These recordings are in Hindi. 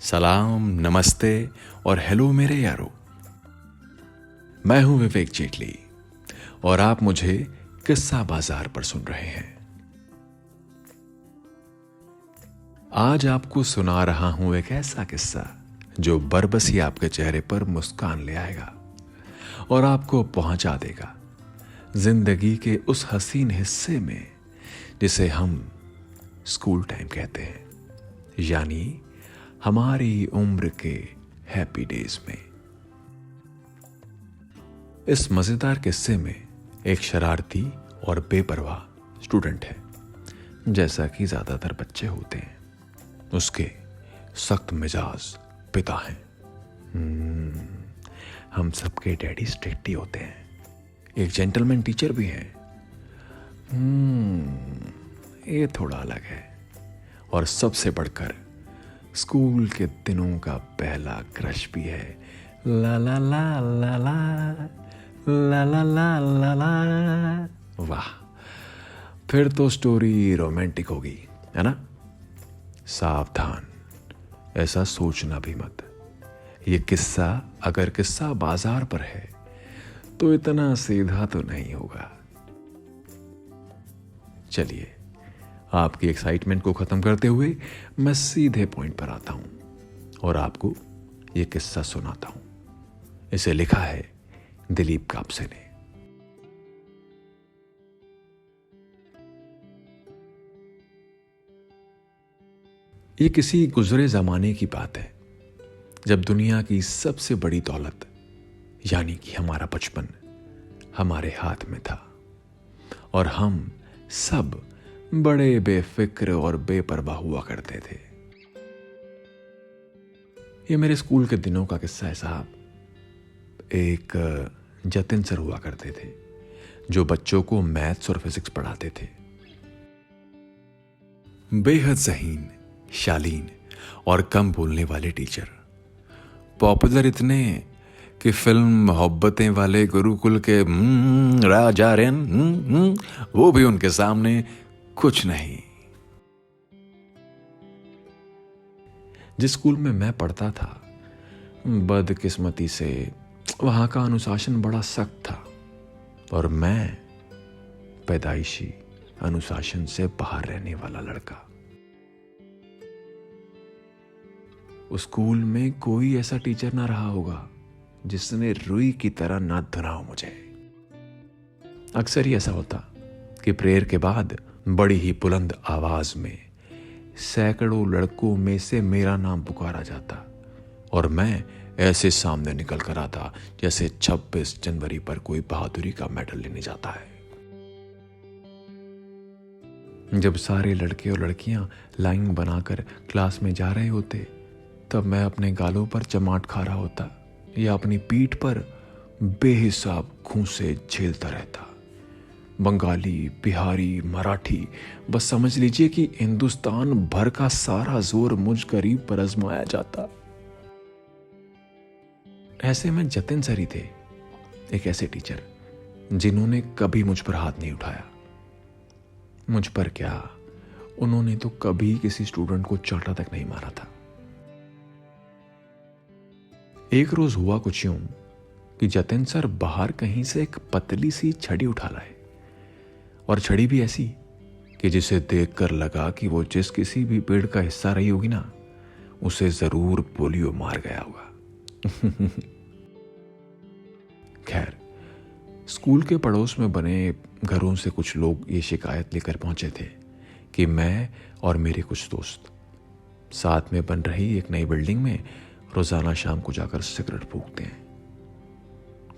सलाम, नमस्ते और हेलो मेरे यारो। मैं हूं विवेक जेटली और आप मुझे किस्सा बाजार पर सुन रहे हैं। आज आपको सुना रहा हूं एक ऐसा किस्सा जो बरबसी आपके चेहरे पर मुस्कान ले आएगा और आपको पहुंचा देगा जिंदगी के उस हसीन हिस्से में जिसे हम स्कूल टाइम कहते हैं, यानी हमारी उम्र के हैप्पी डेज में। इस मजेदार किस्से में एक शरारती और बेपरवाह स्टूडेंट है, जैसा कि ज्यादातर बच्चे होते हैं। उसके सख्त मिजाज पिता हैं। हम सबके डैडी स्ट्रिक्ट ही होते हैं। एक जेंटलमैन टीचर भी हैं। ये थोड़ा अलग है। और सबसे बढ़कर स्कूल के दिनों का पहला क्रश भी है। ला ला ला ला ला ला ला ला ला ला। वाह, फिर तो स्टोरी रोमांटिक होगी, है ना? सावधान, ऐसा सोचना भी मत। ये किस्सा अगर किस्सा बाजार पर है तो इतना सीधा तो नहीं होगा। चलिए, आपकी एक्साइटमेंट को खत्म करते हुए मैं सीधे पॉइंट पर आता हूं और आपको यह किस्सा सुनाता हूं। इसे लिखा है दिलीप कापसे ने। यह किसी गुजरे जमाने की बात है, जब दुनिया की सबसे बड़ी दौलत यानी कि हमारा बचपन हमारे हाथ में था और हम सब बड़े बेफिक्र और बेपरवाह हुआ करते थे। ये मेरे स्कूल के दिनों का किस्सा है साहब। एक जतिन सर हुआ करते थे जो बच्चों को मैथ्स और फिजिक्स पढ़ाते थे। बेहद ज़हीन, शालीन और कम बोलने वाले टीचर। पॉपुलर इतने कि फिल्म मोहब्बतें वाले गुरुकुल के राजा रेन वो भी उनके सामने कुछ नहीं। जिस स्कूल में मैं पढ़ता था, बदकिस्मती से वहां का अनुशासन बड़ा सख्त था और मैं पैदाइशी अनुशासन से बाहर रहने वाला लड़का। उस स्कूल में कोई ऐसा टीचर ना रहा होगा जिसने रुई की तरह ना धुना हो मुझे। अक्सर ही ऐसा होता कि प्रेयर के बाद बड़ी ही बुलंद आवाज में सैकड़ों लड़कों में से मेरा नाम पुकारा जाता और मैं ऐसे सामने निकल कर आता जैसे 26 जनवरी पर कोई बहादुरी का मेडल लेने जाता है। जब सारे लड़के और लड़कियां लाइन बनाकर क्लास में जा रहे होते, तब मैं अपने गालों पर चमाट खा रहा होता या अपनी पीठ पर बेहिसाब घूंसे झेलता रहता। बंगाली, बिहारी, मराठी, बस समझ लीजिए कि हिंदुस्तान भर का सारा जोर मुझ करीब पर आजमाया जाता। ऐसे में जतिन सर ही थे, एक ऐसे टीचर जिन्होंने कभी मुझ पर हाथ नहीं उठाया। मुझ पर क्या, उन्होंने तो कभी किसी स्टूडेंट को चांटा तक नहीं मारा था। एक रोज हुआ कुछ यूं कि जतिन सर बाहर कहीं से एक पतली सी छड़ी उठा लाए, और छड़ी भी ऐसी कि जिसे देखकर लगा कि वो जिस किसी भी पेड़ का हिस्सा रही होगी ना, उसे जरूर पोलियो मार गया होगा। खैर, स्कूल के पड़ोस में बने घरों से कुछ लोग ये शिकायत लेकर पहुंचे थे कि मैं और मेरे कुछ दोस्त साथ में बन रही एक नई बिल्डिंग में रोजाना शाम को जाकर सिगरेट फूकते हैं।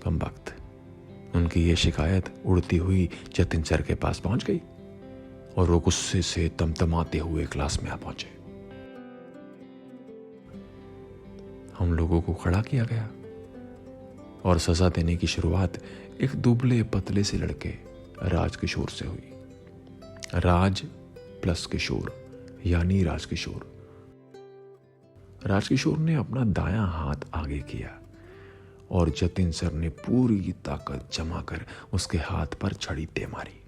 कम वक्त उनकी ये शिकायत उड़ती हुई जतिन सर के पास पहुंच गई और वो गुस्से से तमतमाते हुए क्लास में आ पहुंचे। हम लोगों को खड़ा किया गया और सजा देने की शुरुआत एक दुबले पतले से लड़के राजकिशोर से हुई। राज प्लस किशोर यानी राजकिशोर। राजकिशोर ने अपना दायां हाथ आगे किया और जतिन सर ने पूरी ताकत जमा कर उसके हाथ पर छड़ी दे मारी।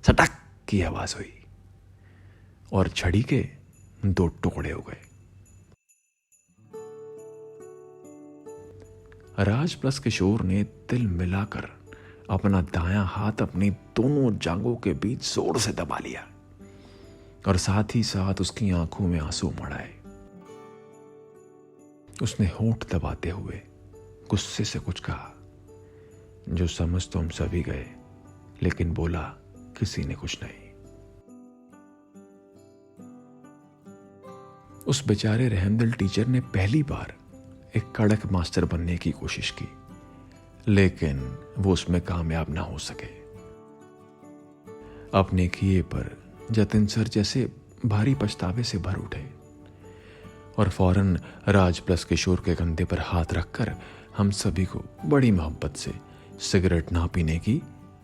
सटक की आवाज हुई और छड़ी के 2 टुकड़े हो गए। राज प्लस किशोर ने तिल मिलाकर अपना दायां हाथ अपनी दोनों जांघों के बीच जोर से दबा लिया और साथ ही साथ उसकी आंखों में आंसू मड़ाए। उसने होंठ दबाते हुए गुस्से से कुछ कहा, जो समझ तो हम सभी गए, लेकिन बोला किसी ने कुछ नहीं। उस बेचारे रहमदिल टीचर ने पहली बार एक कड़क मास्टर बनने की कोशिश की, लेकिन वो उसमें कामयाब ना हो सके। अपने किए पर जतिन सर जैसे भारी पछतावे से भर उठे और फौरन राज प्लस किशोर के कंधे पर हाथ रखकर हम सभी को बड़ी मोहब्बत से सिगरेट ना पीने की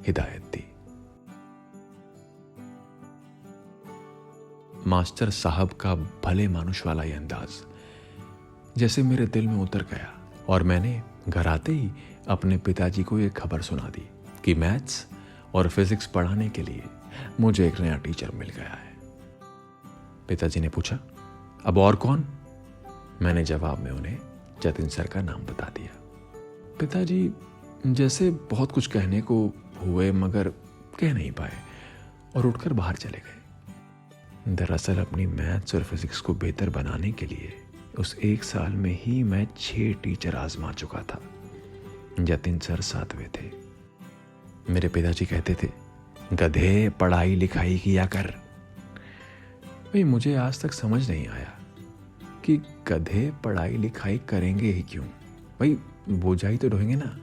हिदायत दी। मास्टर साहब का भले मानुष वाला यह अंदाज जैसे मेरे दिल में उतर गया और मैंने घर आते ही अपने पिताजी को यह खबर सुना दी कि मैथ्स और फिजिक्स पढ़ाने के लिए मुझे एक नया टीचर मिल गया है। पिताजी ने पूछा, अब और कौन? मैंने जवाब में उन्हें जतिन सर का नाम बता दिया। पिताजी जैसे बहुत कुछ कहने को हुए मगर कह नहीं पाए और उठकर बाहर चले गए। दरअसल अपनी मैथ्स और फिजिक्स को बेहतर बनाने के लिए उस एक साल में ही मैं 6 टीचर आजमा चुका था। जतिन सर 7वें थे। मेरे पिताजी कहते थे, गधे पढ़ाई लिखाई किया कर। भाई मुझे आज तक समझ नहीं आया कि गधे पढ़ाई लिखाई करेंगे ही क्यों? भाई बोझाई तो ढोएंगे ना।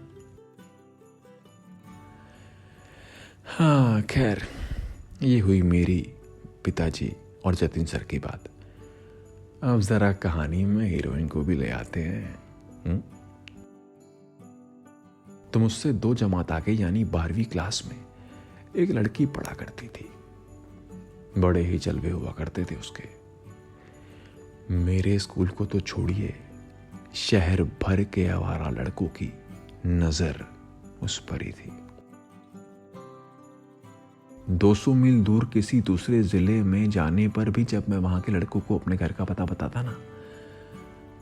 हाँ खैर, ये हुई मेरी पिताजी और जतिन सर की बात। अब जरा कहानी में हीरोइन को भी ले आते हैं। तो मुझसे 2 जमात आगे यानी 12वीं क्लास में एक लड़की पढ़ा करती थी। बड़े ही जलवे हुआ करते थे उसके। मेरे स्कूल को तो छोड़िए, शहर भर के आवारा लड़कों की नजर उस पर ही थी। 200 मील दूर किसी दूसरे जिले में जाने पर भी जब मैं वहां के लड़कों को अपने घर का पता बताता ना,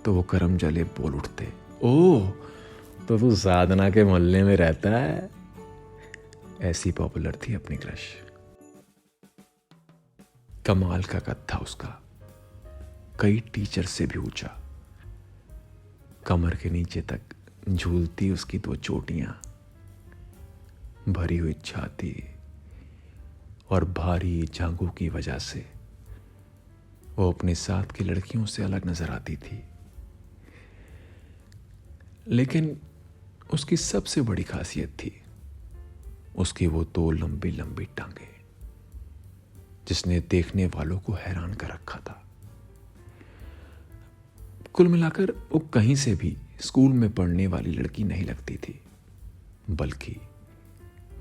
तो वो करम जले बोल उठते, ओह तो तू साधना के मोहल्ले में रहता है। ऐसी पॉपुलर थी अपनी क्रश। कमाल का कद था उसका, कई टीचर से भी ऊंचा। कमर के नीचे तक झूलती उसकी 2 चोटियां, भरी हुई छाती और भारी जांघों की वजह से वो अपने साथ की लड़कियों से अलग नजर आती थी। लेकिन उसकी सबसे बड़ी खासियत थी उसकी वो 2 लंबी लंबी टांगे, जिसने देखने वालों को हैरान कर रखा था। कुल मिलाकर वो कहीं से भी स्कूल में पढ़ने वाली लड़की नहीं लगती थी, बल्कि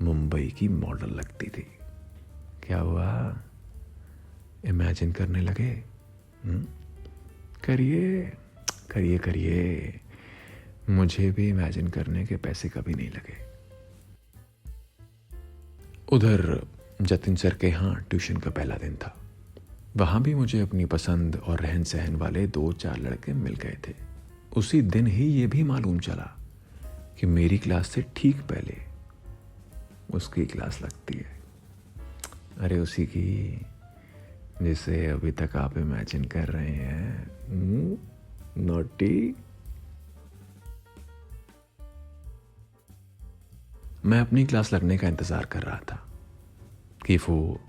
मुंबई की मॉडल लगती थी। क्या हुआ? इमेजिन करने लगे? करिए करिए करिए, मुझे भी इमेजिन करने के पैसे कभी नहीं लगे। उधर जतिन सर के यहाँ ट्यूशन का पहला दिन था। वहां भी मुझे अपनी पसंद और रहन सहन वाले 2-4 लड़के मिल गए थे। उसी दिन ही ये भी मालूम चला कि मेरी क्लास से ठीक पहले उसकी क्लास लगती है। अरे उसी की जिसे अभी तक आप इमेजिन कर रहे हैं। नोटी। मैं अपनी क्लास लगने का इंतजार कर रहा था कि वो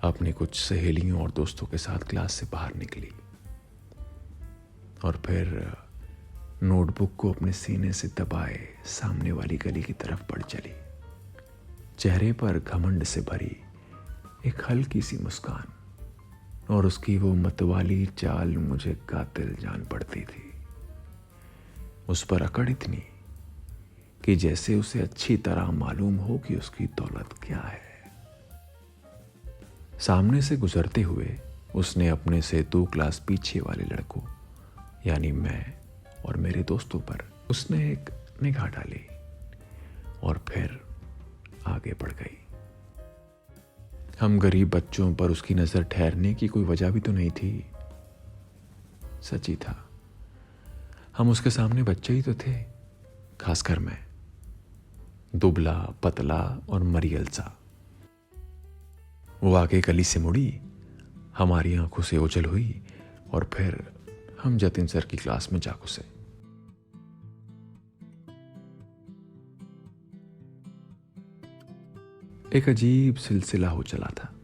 अपनी कुछ सहेलियों और दोस्तों के साथ क्लास से बाहर निकली और फिर नोटबुक को अपने सीने से दबाए सामने वाली गली की तरफ बढ़ चली। चेहरे पर घमंड से भरी एक हल्की सी मुस्कान और उसकी वो मतवाली चाल मुझे कातिल जान पड़ती थी। उस पर अकड़ इतनी कि जैसे उसे अच्छी तरह मालूम हो कि उसकी दौलत क्या है। सामने से गुजरते हुए उसने अपने से 2 क्लास पीछे वाले लड़कों यानी मैं और मेरे दोस्तों पर उसने एक निगाह डाली और फिर आगे बढ़ गई। हम गरीब बच्चों पर उसकी नजर ठहरने की कोई वजह भी तो नहीं थी। सच ही था, हम उसके सामने बच्चे ही तो थे। खासकर मैं, दुबला पतला और मरियल सा। वो आगे गली से मुड़ी, हमारी आंखों से ओझल हुई और फिर हम जतिन सर की क्लास में जा घुसे। एक अजीब सिलसिला हो चला था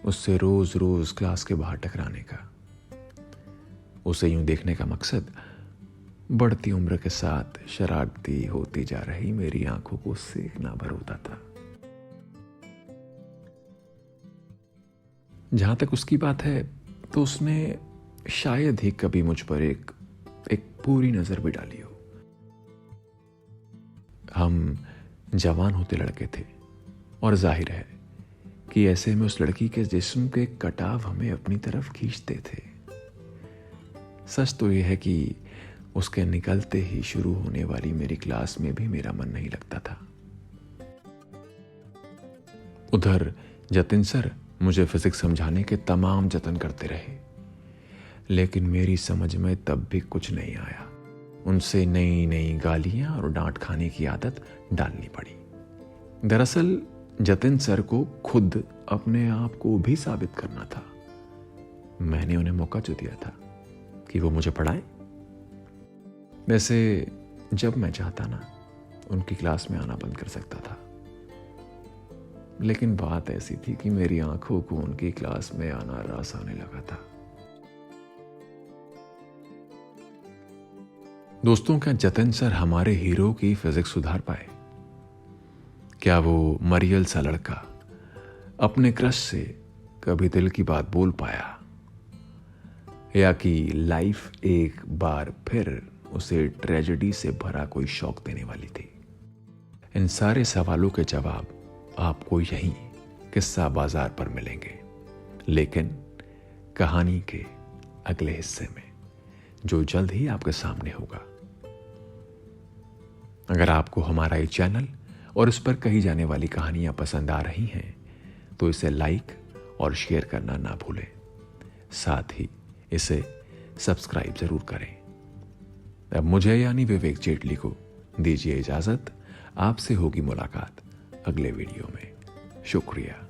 उससे रोज रोज क्लास के बाहर टकराने का। उसे यूं देखने का मकसद बढ़ती उम्र के साथ शरारती होती जा रही मेरी आंखों को सेकना भर होता था। जहां तक उसकी बात है तो उसने शायद ही कभी मुझ पर एक पूरी नजर भी डाली हो। हम जवान होते लड़के थे और जाहिर है कि ऐसे में उस लड़की के जिस्म के कटाव हमें अपनी तरफ खींचते थे। सच तो यह है कि उसके निकलते ही शुरू होने वाली मेरी क्लास में भी मेरा मन नहीं लगता था। उधर जतिन सर मुझे फिजिक्स समझाने के तमाम जतन करते रहे, लेकिन मेरी समझ में तब भी कुछ नहीं आया। उनसे नई नई गालियां और डांट खाने की आदत डालनी पड़ी। दरअसल जतिन सर को खुद अपने आप को भी साबित करना था। मैंने उन्हें मौका जो दिया था कि वो मुझे पढ़ाए। वैसे जब मैं चाहता ना उनकी क्लास में आना बंद कर सकता था, लेकिन बात ऐसी थी कि मेरी आंखों को उनकी क्लास में आना रास आने लगा था। दोस्तों, क्या जतिन सर हमारे हीरो की फिजिक्स सुधार पाए? क्या वो मरियल सा लड़का अपने क्रश से कभी दिल की बात बोल पाया, या कि लाइफ एक बार फिर उसे ट्रेजेडी से भरा कोई शौक देने वाली थी? इन सारे सवालों के जवाब आपको यहीं किस्सा बाजार पर मिलेंगे, लेकिन कहानी के अगले हिस्से में, जो जल्द ही आपके सामने होगा। अगर आपको हमारा ये चैनल और इस पर कही जाने वाली कहानियां पसंद आ रही हैं तो इसे लाइक और शेयर करना ना भूलें। साथ ही इसे सब्सक्राइब जरूर करें। अब मुझे यानी विवेक जेटली को दीजिए इजाजत। आपसे होगी मुलाकात अगले वीडियो में। शुक्रिया।